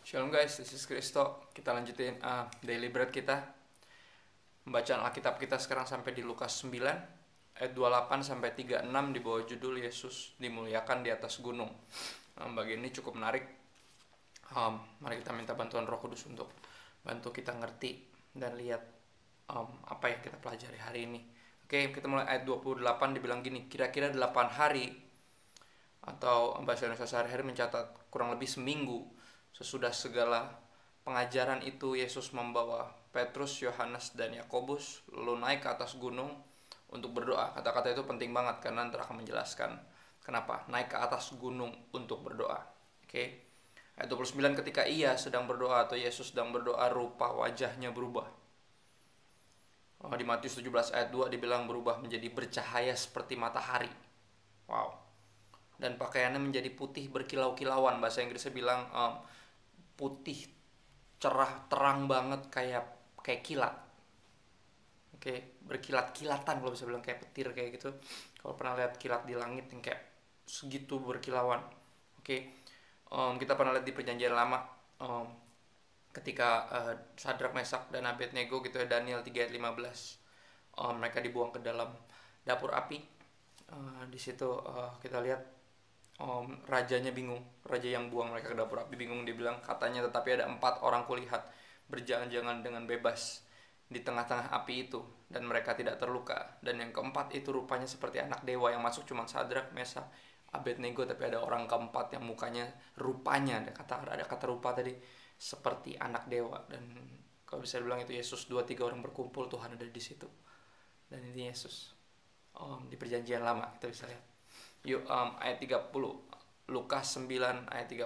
Shalom guys, this is Kristo. Kita lanjutin daily bread kita. Pembacaan Alkitab kita sekarang sampai di Lukas 9 ayat 28 sampai 36 di bawah judul Yesus dimuliakan di atas gunung. Bagian ini cukup menarik. Mari kita minta bantuan Roh Kudus untuk bantu kita ngerti dan lihat apa yang kita pelajari hari ini. Oke, kita mulai ayat 28. Dibilang gini, kira-kira 8 hari atau bahasa Indonesia sehari-hari mencatat kurang lebih seminggu sesudah segala pengajaran itu, Yesus membawa Petrus, Yohanes, dan Yakobus lalu naik ke atas gunung untuk berdoa. Kata-kata itu penting banget karena nanti akan menjelaskan kenapa naik ke atas gunung untuk berdoa. Oke. Ayat 29, ketika ia sedang berdoa atau Yesus sedang berdoa, rupa wajahnya berubah. Di Matius 17 ayat 2 dibilang berubah menjadi bercahaya seperti matahari. Wow. Dan pakaiannya menjadi putih berkilau-kilauan. Bahasa Inggrisnya bilang putih cerah terang banget kayak kilat. Oke, berkilat-kilatan kalau bisa bilang, kayak petir kayak gitu. Kalau pernah lihat kilat di langit yang kayak segitu berkilauan. Oke. Kita pernah lihat di Perjanjian Lama ketika Sadrak, Mesak, dan Abednego gitu ya, Daniel 3 ayat 15. Mereka dibuang ke dalam dapur api. Di situ kita lihat rajanya bingung, raja yang buang mereka ke dapur api bingung. Dia bilang, katanya, tetapi ada 4 orang kulihat berjalan-jalan dengan bebas di tengah-tengah api itu, dan mereka tidak terluka. Dan yang keempat itu rupanya seperti anak dewa. Yang masuk cuma Sadrak, Mesak, Abednego, tapi ada orang keempat yang mukanya, rupanya, ada kata rupa tadi, seperti anak dewa. Dan kalau bisa dibilang itu Yesus. 2-3 orang berkumpul, Tuhan ada di situ. Dan ini Yesus di Perjanjian Lama kita bisa lihat. Yuk, ayat 30, Lukas 9 ayat 30.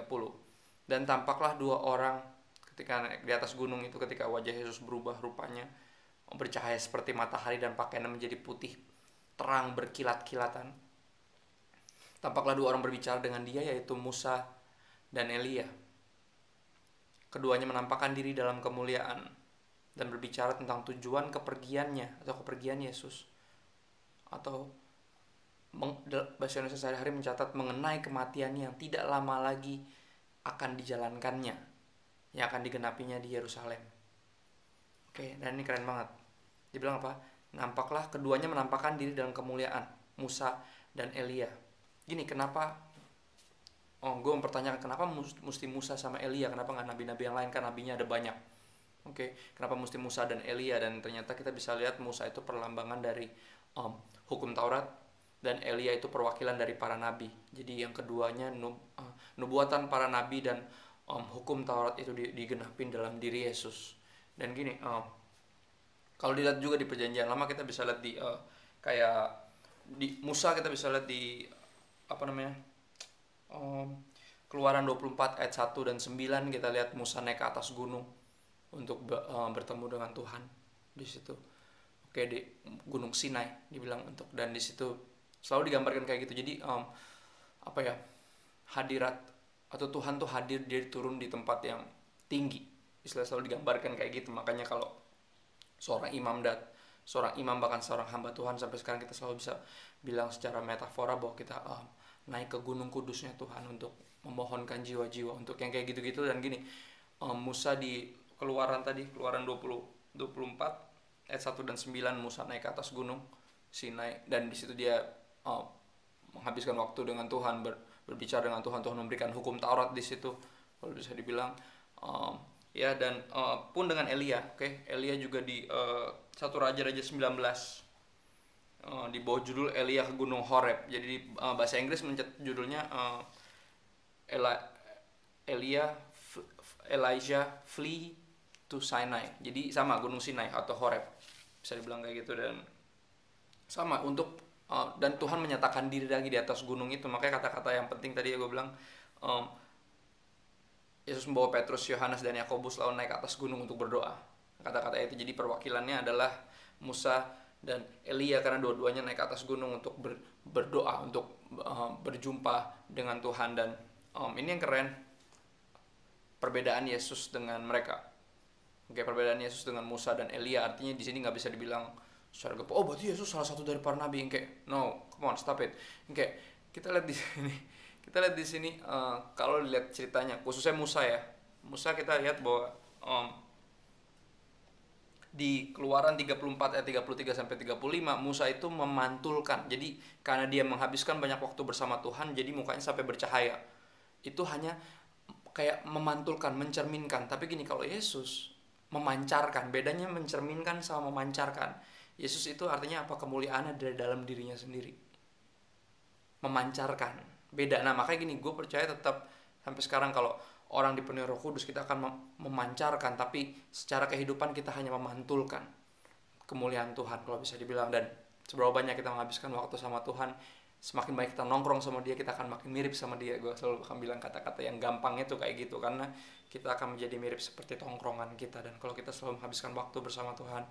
Dan tampaklah 2 orang ketika naik di atas gunung itu, ketika wajah Yesus berubah rupanya, bercahaya seperti matahari, dan pakaiannya menjadi putih terang berkilat-kilatan. Tampaklah 2 orang berbicara dengan dia, yaitu Musa dan Elia. Keduanya menampakkan diri dalam kemuliaan dan berbicara tentang tujuan kepergiannya atau kepergian Yesus, atau bahasa Indonesia sehari-hari mencatat mengenai kematiannya yang tidak lama lagi akan dijalankannya, yang akan digenapinya di Yerusalem. Oke, dan ini keren banget. Dibilang apa? Nampaklah keduanya menampakkan diri dalam kemuliaan, Musa dan Elia. Gini, kenapa? Gue mempertanyakan kenapa mesti Musa sama Elia, kenapa nggak nabi-nabi yang lain, kan nabinya ada banyak. Oke, kenapa mesti Musa dan Elia? Dan ternyata kita bisa lihat Musa itu perlambangan dari hukum Taurat, dan Elia itu perwakilan dari para nabi. Jadi yang keduanya nubuatan para nabi dan hukum Taurat itu digenapin dalam diri Yesus. Dan gini, kalau dilihat juga di Perjanjian Lama kita bisa lihat di kayak di Musa, kita bisa lihat di Keluaran 24 ayat 1 dan 9, kita lihat Musa naik ke atas gunung untuk bertemu dengan Tuhan di situ. Oke, di Gunung Sinai dibilang untuk, dan di situ selalu digambarkan kayak gitu. Jadi hadirat atau Tuhan tuh hadir, dia turun di tempat yang tinggi. Istilah selalu digambarkan kayak gitu. Makanya kalau seorang imam bahkan seorang hamba Tuhan, sampai sekarang kita selalu bisa bilang secara metafora bahwa kita naik ke gunung kudusnya Tuhan untuk memohonkan jiwa-jiwa untuk yang kayak gitu-gitu. Dan gini, Musa di Keluaran 24 ayat 1 dan 9, Musa naik ke atas gunung Sinai, dan di situ dia menghabiskan waktu dengan Tuhan, berbicara dengan Tuhan. Tuhan memberikan hukum Taurat di situ, kalau bisa dibilang. Dan pun dengan Elia. Elia juga di 1 Raja-Raja 19 di bawah judul Elia ke Gunung Horeb. Jadi bahasa Inggris judulnya Elijah flee to Sinai. Jadi sama, Gunung Sinai atau Horeb, bisa dibilang kayak gitu. Dan sama untuk dan Tuhan menyatakan diri lagi di atas gunung itu. Makanya kata-kata yang penting tadi ya gue bilang, Yesus membawa Petrus, Yohanes, dan Yakobus lalu naik ke atas gunung untuk berdoa. Kata-kata itu jadi perwakilannya adalah Musa dan Elia, karena dua-duanya naik ke atas gunung untuk berdoa, untuk berjumpa dengan Tuhan. Dan ini yang keren, perbedaan Yesus dengan mereka. Perbedaan Yesus dengan Musa dan Elia, artinya di sini nggak bisa dibilang secara berarti Yesus salah satu dari para nabi. Yang kayak, no, come on, stop it. Yang kayak kita lihat di sini, kalau dilihat ceritanya, khususnya Musa ya, Musa kita lihat bahwa um, di Keluaran 34 ayat 33 sampai 35 Musa itu memantulkan. Jadi karena dia menghabiskan banyak waktu bersama Tuhan, jadi mukanya sampai bercahaya. Itu hanya kayak memantulkan, mencerminkan. Tapi gini, kalau Yesus memancarkan, bedanya mencerminkan sama memancarkan. Yesus itu artinya apa? Kemuliaan dari dalam dirinya sendiri. Memancarkan. Beda. Nah, makanya gini, gue percaya tetap sampai sekarang kalau orang dipenuhi Roh Kudus kita akan memancarkan, tapi secara kehidupan kita hanya memantulkan kemuliaan Tuhan kalau bisa dibilang. Dan seberapa banyak kita menghabiskan waktu sama Tuhan, semakin banyak kita nongkrong sama dia, kita akan makin mirip sama dia. Gue selalu akan bilang kata-kata yang gampangnya tuh kayak gitu, karena kita akan menjadi mirip seperti tongkrongan kita. Dan kalau kita selalu menghabiskan waktu bersama Tuhan,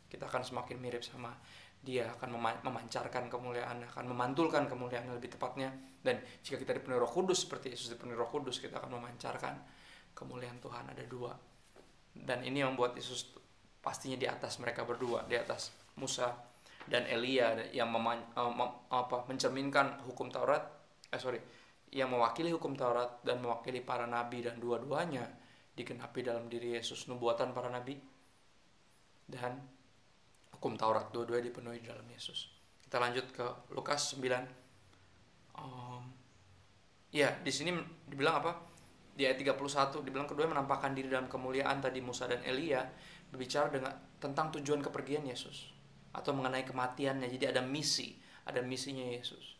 kita akan semakin mirip sama dia, akan memancarkan kemuliaan, akan memantulkan kemuliaan lebih tepatnya. Dan jika kita dipenuhi Roh Kudus seperti Yesus dipenuhi Roh Kudus, kita akan memancarkan kemuliaan Tuhan. Ada dua. Dan ini yang membuat Yesus pastinya di atas mereka berdua, di atas Musa dan Elia yang mencerminkan hukum Taurat, yang mewakili hukum Taurat dan mewakili para nabi, dan dua-duanya digenapi dalam diri Yesus. Nubuatan para nabi dan hukum Taurat, dua-duanya dipenuhi dalam Yesus. Kita lanjut ke Lukas 9. Ya, di sini dibilang apa? Di ayat 31 dibilang kedua menampakkan diri dalam kemuliaan. Tadi Musa dan Elia berbicara tentang tujuan kepergian Yesus atau mengenai kematiannya. Jadi ada misinya Yesus.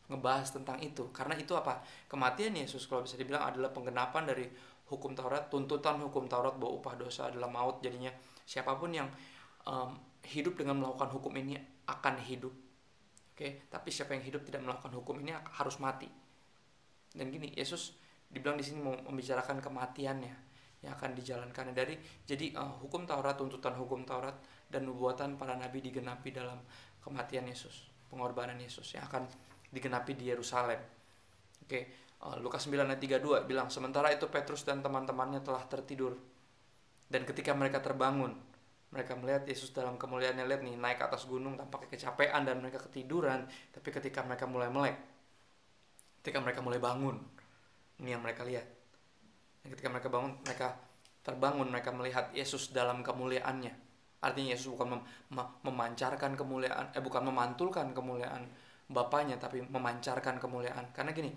Ngebahas tentang itu. Karena itu apa? Kematian Yesus kalau bisa dibilang adalah penggenapan dari hukum Taurat, tuntutan hukum Taurat bahwa upah dosa adalah maut. Jadinya siapapun yang hidup dengan melakukan hukum ini akan hidup. Oke, tapi siapa yang hidup tidak melakukan hukum ini harus mati. Dan gini, Yesus dibilang di sini mau membicarakan kematiannya yang akan dijalankan jadi hukum Taurat, tuntutan hukum Taurat dan nubuatan para nabi digenapi dalam kematian Yesus, pengorbanan Yesus yang akan digenapi di Yerusalem. Oke, Lukas 9 ayat 32 bilang, sementara itu Petrus dan teman-temannya telah tertidur. Dan ketika mereka terbangun, mereka melihat Yesus dalam kemuliaannya. Lihat nih, naik ke atas gunung tampaknya kecapean dan mereka ketiduran. Tapi ketika mereka mulai melek, ketika mereka mulai bangun, ini yang mereka lihat. Dan ketika mereka bangun, mereka terbangun, mereka melihat Yesus dalam kemuliaannya. Artinya Yesus bukan memancarkan kemuliaan, bukan memantulkan kemuliaan Bapaknya, tapi memancarkan kemuliaan. Karena gini,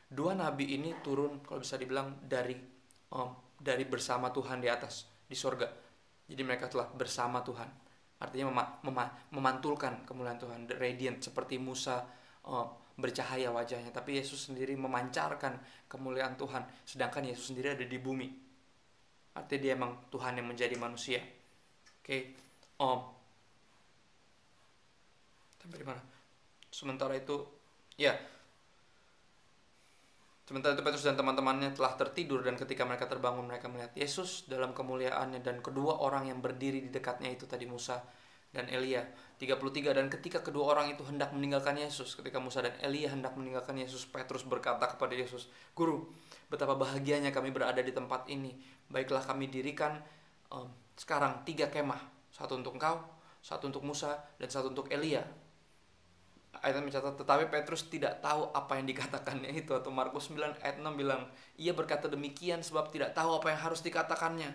dua nabi ini turun kalau bisa dibilang dari bersama Tuhan di atas, di sorga. Jadi mereka telah bersama Tuhan. Artinya memantulkan kemuliaan Tuhan, radiant, seperti Musa bercahaya wajahnya. Tapi Yesus sendiri memancarkan kemuliaan Tuhan, sedangkan Yesus sendiri ada di bumi. Artinya dia emang Tuhan yang menjadi manusia. Oke, sampai di mana? Sementara itu Petrus dan teman-temannya telah tertidur, dan ketika mereka terbangun mereka melihat Yesus dalam kemuliaannya dan kedua orang yang berdiri di dekatnya itu tadi Musa dan Elia. 33, dan ketika kedua orang itu hendak meninggalkan Yesus, ketika Musa dan Elia hendak meninggalkan Yesus, Petrus berkata kepada Yesus, "Guru, betapa bahagianya kami berada di tempat ini. Baiklah kami dirikan sekarang 3 kemah, satu untuk engkau, satu untuk Musa, dan satu untuk Elia." Ayat mencatat, tetapi Petrus tidak tahu apa yang dikatakannya itu. Atau Markus 9 ayat 6 bilang, ia berkata demikian sebab tidak tahu apa yang harus dikatakannya.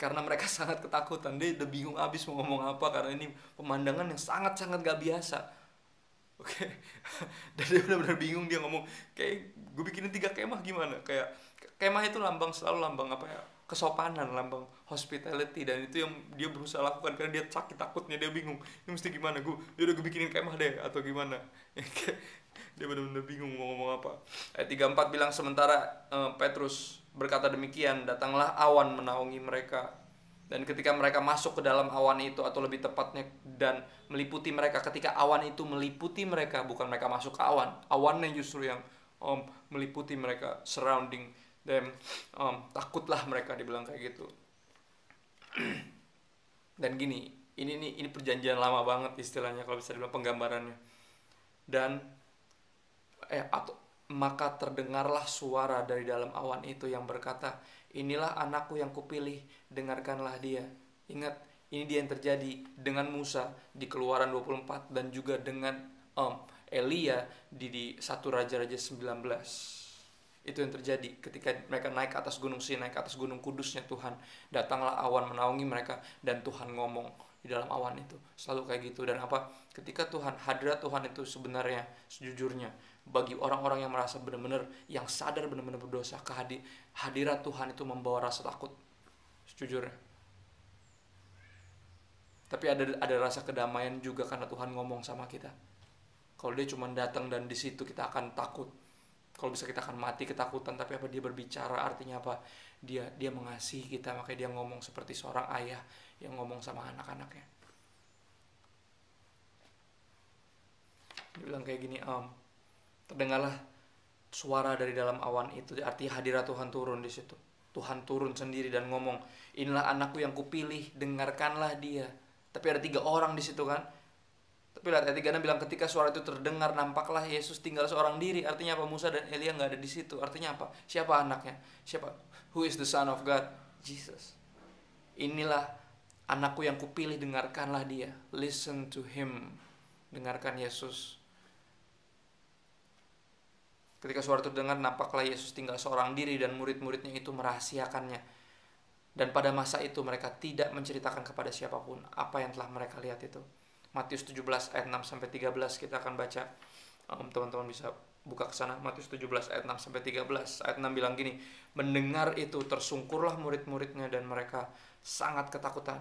Karena mereka sangat ketakutan. Dia udah bingung abis mau ngomong apa, karena ini pemandangan yang sangat-sangat gak biasa. Oke. Dan dia benar-benar bingung, dia ngomong, kayak gue bikinin 3 kemah gimana? Kayak kemah itu selalu lambang apa ya? Kesopanan, lambang hospitality, dan itu yang dia berusaha lakukan karena dia sakit takutnya, dia bingung ini mesti gimana. Dia udah gue bikinin kemah deh atau gimana. Dia benar-benar bingung mau ngomong apa. Ayat 34 bilang, sementara Petrus berkata demikian, datanglah awan menaungi mereka, dan ketika mereka masuk ke dalam awan itu, atau lebih tepatnya dan meliputi mereka, ketika awan itu meliputi mereka, bukan mereka masuk ke awannya justru yang meliputi mereka, surrounding them, takutlah mereka, dibilang kayak gitu. Dan gini, ini perjanjian lama banget istilahnya kalau bisa dibilang penggambarannya. Dan maka terdengarlah suara dari dalam awan itu yang berkata, inilah anakku yang kupilih, dengarkanlah dia. Ingat, ini dia yang terjadi dengan Musa di Keluaran 24 dan juga dengan Elia di 1 Raja-Raja 19. Itu yang terjadi ketika mereka naik ke atas gunung Sinai, ke atas gunung kudusnya Tuhan. Datanglah awan menaungi mereka dan Tuhan ngomong di dalam awan itu. Selalu kayak gitu. Dan apa? Ketika Tuhan, hadirat Tuhan itu sebenarnya sejujurnya bagi orang-orang yang merasa benar-benar, yang sadar benar-benar berdosa, hadirat Tuhan itu membawa rasa takut. Sejujurnya. Tapi ada rasa kedamaian juga karena Tuhan ngomong sama kita. Kalau dia cuma datang dan di situ kita akan takut. Kalau bisa kita akan mati ketakutan, tapi apa dia berbicara artinya apa? Dia mengasihi kita, makanya dia ngomong seperti seorang ayah yang ngomong sama anak-anaknya. Dia bilang kayak gini, terdengarlah suara dari dalam awan itu, artinya hadirat Tuhan turun di situ. Tuhan turun sendiri dan ngomong, inilah anakku yang kupilih, dengarkanlah dia. Tapi ada 3 orang di situ kan. Tapi lihat ayat 3 bilang ketika suara itu terdengar nampaklah Yesus tinggal seorang diri. Artinya apa? Musa dan Elia nggak ada di situ. Artinya apa? Siapa anaknya? Siapa? Who is the son of God? Jesus. Inilah anakku yang kupilih, dengarkanlah dia. Listen to him. Dengarkan Yesus. Ketika suara itu terdengar nampaklah Yesus tinggal seorang diri dan murid-muridnya itu merahasiakannya. Dan pada masa itu mereka tidak menceritakan kepada siapapun apa yang telah mereka lihat itu. Matius 17 ayat 6 sampai 13 kita akan baca. Teman-teman bisa buka ke sana. Matius 17 ayat 6 sampai 13. Ayat 6 bilang gini, mendengar itu tersungkurlah murid-muridnya dan mereka sangat ketakutan.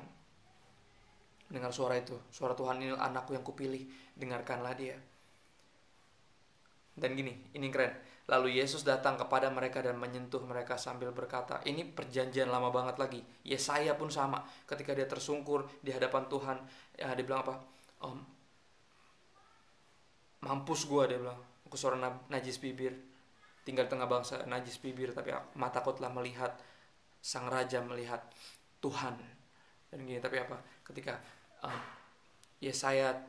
Dengar suara itu, suara Tuhan, ini anakku yang kupilih, dengarkanlah dia. Dan gini, ini keren. Lalu Yesus datang kepada mereka dan menyentuh mereka sambil berkata, ini perjanjian lama banget lagi. Yesaya pun sama, ketika dia tersungkur di hadapan Tuhan, ya dia bilang apa? Mampus gue, dia bilang, aku seorang najis bibir, tinggal di tengah bangsa najis bibir, tapi mataku telah melihat sang raja, melihat Tuhan. Dan gini, tapi apa? Ketika Yesaya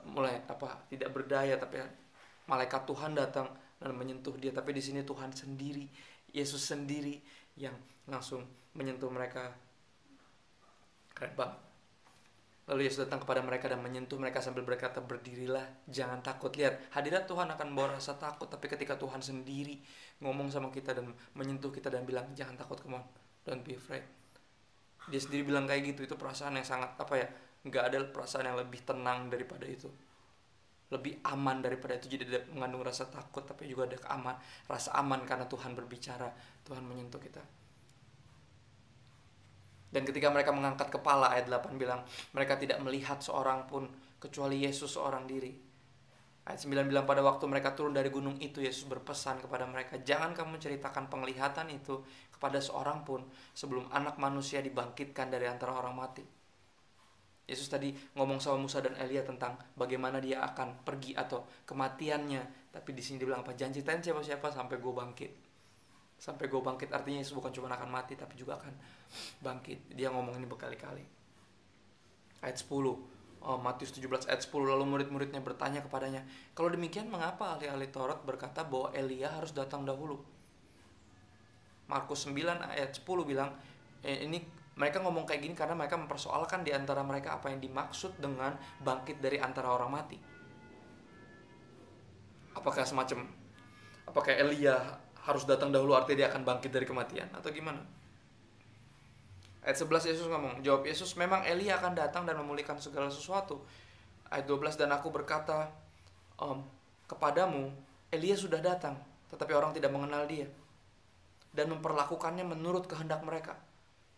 mulai tidak berdaya, tapi malaikat Tuhan datang dan menyentuh dia. Tapi di sini Tuhan sendiri, Yesus sendiri yang langsung menyentuh mereka. Keren banget. Lalu Yesus datang kepada mereka dan menyentuh mereka sambil berkata, berdirilah, jangan takut. Lihat, hadirat Tuhan akan bawa rasa takut. Tapi ketika Tuhan sendiri ngomong sama kita dan menyentuh kita dan bilang, jangan takut, come on, don't be afraid. Dia sendiri bilang kayak gitu, itu perasaan yang sangat gak ada perasaan yang lebih tenang daripada itu, lebih aman daripada itu. Jadi tidak mengandung rasa takut, tapi juga ada rasa aman karena Tuhan berbicara, Tuhan menyentuh kita. Dan ketika mereka mengangkat kepala, ayat 8 bilang, mereka tidak melihat seorang pun kecuali Yesus seorang diri. Ayat 9 bilang, pada waktu mereka turun dari gunung itu, Yesus berpesan kepada mereka, jangan kamu ceritakan penglihatan itu kepada seorang pun sebelum anak manusia dibangkitkan dari antara orang mati. Yesus tadi ngomong sama Musa dan Elia tentang bagaimana dia akan pergi atau kematiannya. Tapi di sini dia bilang apa? Jangan ceritain siapa-siapa sampai gue bangkit. Sampai gue bangkit artinya Yesus bukan cuma akan mati, tapi juga akan bangkit. Dia ngomong ini berkali-kali. Ayat 10, Matius 17 ayat 10, lalu murid-muridnya bertanya kepadanya, kalau demikian mengapa ahli-ahli Taurat berkata bahwa Elia harus datang dahulu? Markus 9 ayat 10 bilang, ini mereka ngomong kayak gini karena mereka mempersoalkan di antara mereka apa yang dimaksud dengan bangkit dari antara orang mati. Apakah Elia harus datang dahulu artinya dia akan bangkit dari kematian atau gimana? Ayat 11 Yesus ngomong, jawab Yesus, memang Elia akan datang dan memulihkan segala sesuatu. Ayat 12, dan aku berkata kepadamu, Elia sudah datang, tetapi orang tidak mengenal dia dan memperlakukannya menurut kehendak mereka.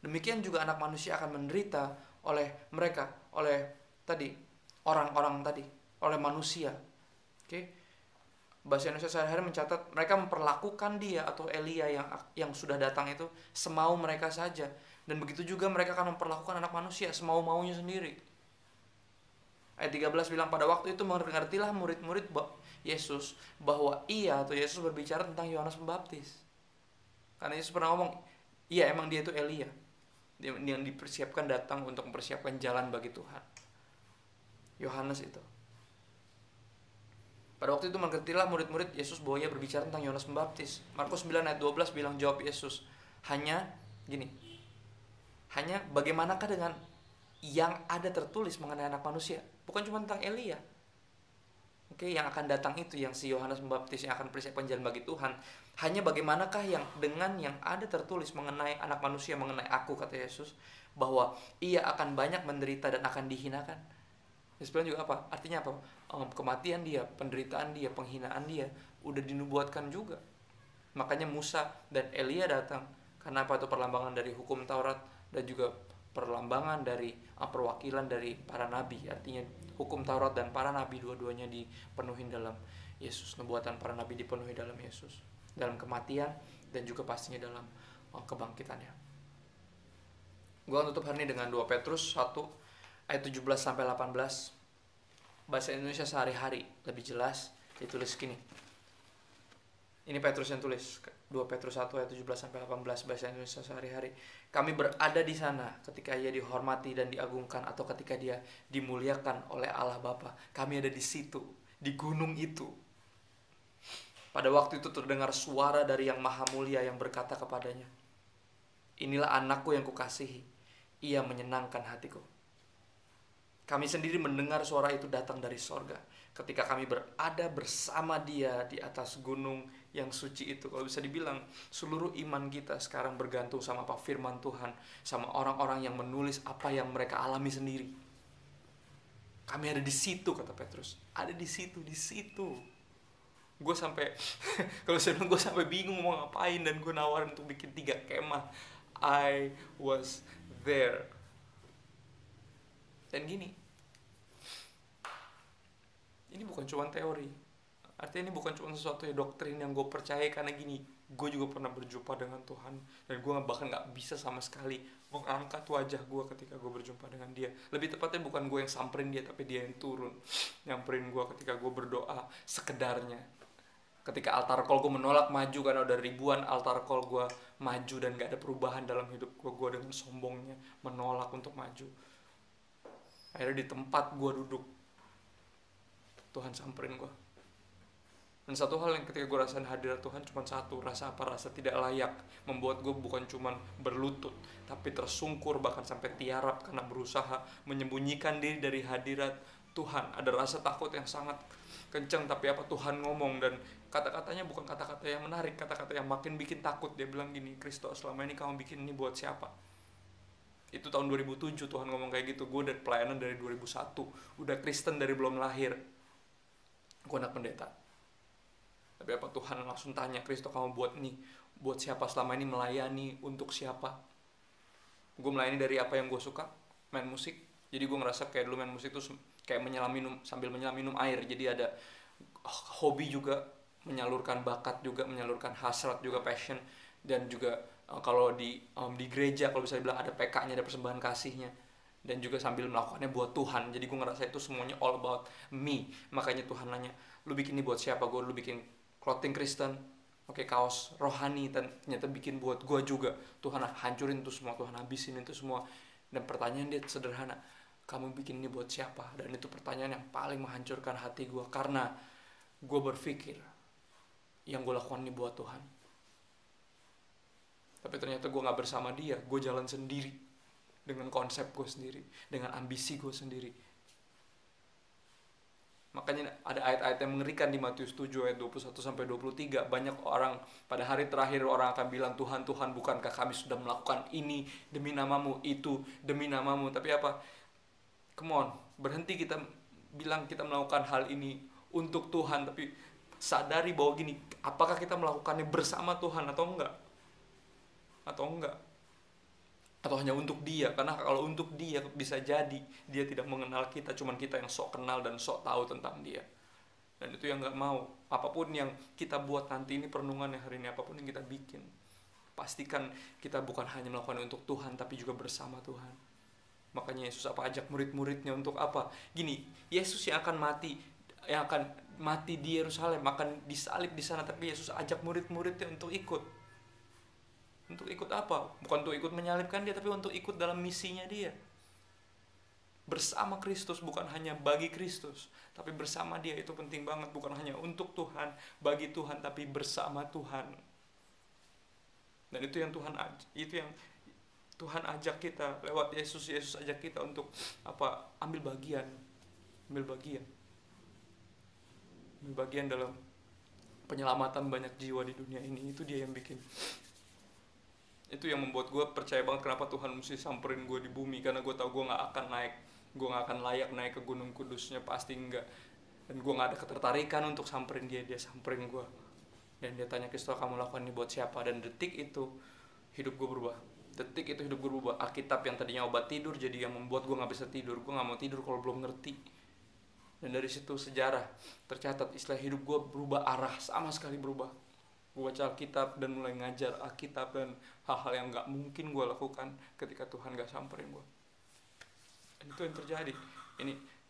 Demikian juga anak manusia akan menderita oleh mereka, oleh orang-orang tadi, oleh manusia. Oke. Bahasa Indonesia sehari-hari mencatat mereka memperlakukan dia atau Elia yang sudah datang itu semau mereka saja. Dan begitu juga mereka akan memperlakukan anak manusia semau-maunya sendiri. Ayat 13 bilang, pada waktu itu mengertilah murid-murid Yesus bahwa Yesus berbicara tentang Yohanes Pembaptis. Karena Yesus pernah ngomong, iya emang dia itu Elia, yang dipersiapkan datang untuk mempersiapkan jalan bagi Tuhan. Yohanes itu. Pada waktu itu mengertilah murid-murid Yesus bahwa ia berbicara tentang Yohanes Pembaptis. Markus 9 ayat 12 bilang, jawab Yesus, hanya bagaimanakah dengan yang ada tertulis mengenai anak manusia? Bukan cuma tentang Elia. Oke, yang akan datang itu, yang si Yohanes Pembaptis yang akan persiapkan jalan bagi Tuhan, hanya bagaimanakah yang dengan yang ada tertulis mengenai anak manusia, mengenai aku, kata Yesus, bahwa ia akan banyak menderita dan akan dihinakan. Yesus bilang juga apa? Artinya apa? Kematian dia, penderitaan dia, penghinaan dia udah dinubuatkan juga. Makanya Musa dan Elia datang. Karena apa? Itu perlambangan dari hukum Taurat dan juga perlambangan dari perwakilan dari para nabi. Artinya hukum Taurat dan para nabi dua-duanya dipenuhi dalam Yesus. Nubuatan para nabi dipenuhi dalam Yesus, dalam kematian dan juga pastinya dalam kebangkitannya. Gua tutup hari ini dengan 2 Petrus 1 ayat 17 sampai 18. Bahasa Indonesia sehari-hari lebih jelas ditulis gini. Ini Petrus yang tulis, 2 Petrus 1 ayat 17 sampai 18, bahasa Indonesia sehari-hari. Kami berada di sana ketika ia dihormati dan diagungkan, atau ketika dia dimuliakan oleh Allah Bapa. Kami ada di situ, di gunung itu. Pada waktu itu terdengar suara dari yang maha mulia yang berkata kepadanya, inilah anakku yang kukasihi, ia menyenangkan hatiku. Kami sendiri mendengar suara itu datang dari sorga ketika kami berada bersama dia di atas gunung yang suci itu. Kalau bisa dibilang, seluruh iman kita sekarang bergantung sama apa firman Tuhan, sama orang-orang yang menulis apa yang mereka alami sendiri. Kami ada di situ, kata Petrus. Ada di situ, di situ. Gue sampai kalau saya bilang, gue sampai bingung mau ngapain, dan gue nawarin untuk bikin 3 kemah. I was there. Dan gini, ini bukan cuma teori. Artinya ini bukan cuma sesuatu ya doktrin yang gue percaya, karena gini, gue juga pernah berjumpa dengan Tuhan, dan gue bahkan gak bisa sama sekali mengangkat wajah gue ketika gue berjumpa dengan dia. Lebih tepatnya bukan gue yang samperin dia, tapi dia yang turun nyamperin gue ketika gue berdoa sekedarnya. Ketika altar call gue menolak maju, karena udah ribuan altar call gue maju dan gak ada perubahan dalam hidup gue dengan sombongnya menolak untuk maju. Akhirnya di tempat gue duduk, Tuhan samperin gue. Dan satu hal yang ketika gue rasain hadirat Tuhan cuma satu, rasa apa? Rasa tidak layak. Membuat gue bukan cuma berlutut, tapi tersungkur, bahkan sampai tiarap karena berusaha menyembunyikan diri dari hadirat Tuhan. Ada rasa takut yang sangat kencang, tapi apa Tuhan ngomong, dan kata-katanya bukan kata-kata yang menarik, kata-kata yang makin bikin takut. Dia bilang gini, Kristo, selama ini kamu bikin ini buat siapa? Itu tahun 2007 Tuhan ngomong kayak gitu. Gue udah pelayanan dari 2001, udah Kristen dari belum lahir. Gue anak pendeta. Tapi apa Tuhan langsung tanya, Kristo kamu buat nih buat siapa? Selama ini melayani untuk siapa? Gue melayani dari apa yang gue suka, main musik. Jadi gue ngerasa kayak dulu main musik tuh kayak sambil menyelam minum air. Jadi ada hobi juga, menyalurkan bakat juga, menyalurkan hasrat juga, passion. Dan juga kalau di gereja, kalau bisa dibilang ada PK-nya, ada persembahan kasihnya. Dan juga sambil melakukannya buat Tuhan. Jadi gue ngerasa itu semuanya all about me. Makanya Tuhan nanya, lu bikin ini buat siapa? Lu bikin clothing Kristen, oke, kaos rohani, dan ternyata bikin buat gue juga. Tuhan hancurin itu semua, Tuhan habisin itu semua. Dan pertanyaan dia sederhana, kamu bikin ini buat siapa? Dan itu pertanyaan yang paling menghancurkan hati gue, karena gue berpikir yang gue lakukan ini buat Tuhan. Tapi ternyata gue gak bersama dia, gue jalan sendiri, dengan konsep gue sendiri, dengan ambisi gue sendiri. Makanya ada ayat-ayat yang mengerikan di Matius 7 ayat 21-23. Banyak orang pada hari terakhir, orang akan bilang, Tuhan, Tuhan, bukankah kami sudah melakukan ini demi namamu, itu demi namamu? Tapi apa? Come on, berhenti kita bilang kita melakukan hal ini untuk Tuhan, tapi sadari bahwa gini, apakah kita melakukannya bersama Tuhan atau enggak? Atau enggak? Atau hanya untuk dia? Karena kalau untuk dia, bisa jadi dia tidak mengenal kita, cuman kita yang sok kenal dan sok tahu tentang dia. Dan itu yang gak mau. Apapun yang kita buat nanti ini, perenungan yang hari ini, apapun yang kita bikin, pastikan kita bukan hanya melakukan untuk Tuhan, tapi juga bersama Tuhan. Makanya Yesus ajak murid-muridnya untuk apa? Gini, Yesus yang akan mati di Yerusalem, akan disalib di sana, tapi Yesus ajak murid-muridnya untuk ikut. Untuk ikut apa? Bukan untuk ikut menyalibkan dia, tapi untuk ikut dalam misinya dia. Bersama Kristus, bukan hanya bagi Kristus, tapi bersama dia. Itu penting banget, bukan hanya untuk Tuhan, bagi Tuhan, tapi bersama Tuhan. Dan itu yang Tuhan ajak kita lewat Yesus. Yesus ajak kita untuk apa? Ambil bagian. bagian dalam penyelamatan banyak jiwa di dunia ini. Itu dia yang bikin, itu yang membuat gue percaya banget kenapa Tuhan mesti samperin gue di bumi, karena gue tahu gue nggak akan naik, gue nggak akan layak naik ke Gunung Kudusnya, pasti enggak. Dan gue nggak ada ketertarikan untuk samperin dia samperin gue. Dan dia tanya, Kristo kamu lakukan ini buat siapa? Dan detik itu hidup gue berubah. Detik itu hidup gue berubah. Alkitab yang tadinya obat tidur jadi yang membuat gue nggak bisa tidur. Gue nggak mau tidur kalau belum ngerti. Dan dari situ sejarah tercatat, istilah hidup gue berubah arah, sama sekali berubah. Gue baca Alkitab dan mulai ngajar Alkitab, dan hal-hal yang gak mungkin gue lakukan ketika Tuhan gak samperin gue. Dan itu yang terjadi.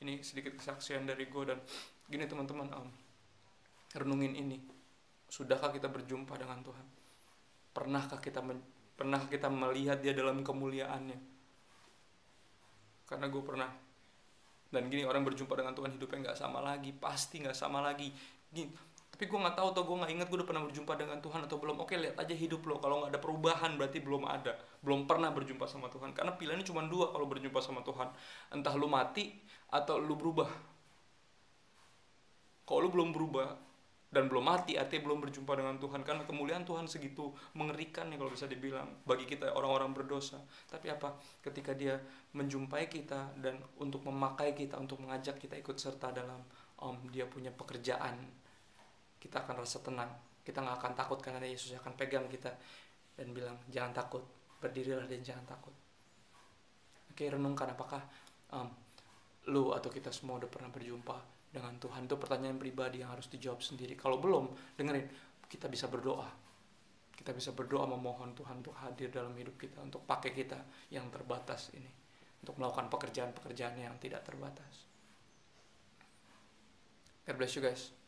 Ini sedikit kesaksian dari gue. Dan gini teman-teman, renungin ini. Sudahkah kita berjumpa dengan Tuhan? Pernahkah kita melihat dia dalam kemuliaannya? Karena gue pernah. Dan gini, orang berjumpa dengan Tuhan hidupnya gak sama lagi. Pasti gak sama lagi. Gini, tapi gue nggak tahu, atau gue nggak ingat gue udah pernah berjumpa dengan Tuhan atau belum. Oke, lihat aja hidup lo. Kalau nggak ada perubahan berarti belum pernah berjumpa sama Tuhan. Karena pilihannya cuma dua kalau berjumpa sama Tuhan: entah lu mati atau lu berubah. Kalau lu belum berubah dan belum mati, artinya belum berjumpa dengan Tuhan. Karena kemuliaan Tuhan segitu mengerikan nih kalau bisa dibilang bagi kita orang-orang berdosa. Tapi apa? Ketika dia menjumpai kita dan untuk memakai kita, untuk mengajak kita ikut serta dalam dia punya pekerjaan, kita akan rasa tenang. Kita gak akan takut karena Yesus akan pegang kita dan bilang, jangan takut, berdirilah dan jangan takut. Oke, renungkan apakah lu atau kita semua udah pernah berjumpa dengan Tuhan. Itu pertanyaan pribadi yang harus dijawab sendiri. Kalau belum, dengerin, kita bisa berdoa. Kita bisa berdoa memohon Tuhan untuk hadir dalam hidup kita, untuk pakai kita yang terbatas ini, untuk melakukan pekerjaan-pekerjaan yang tidak terbatas. God bless you guys.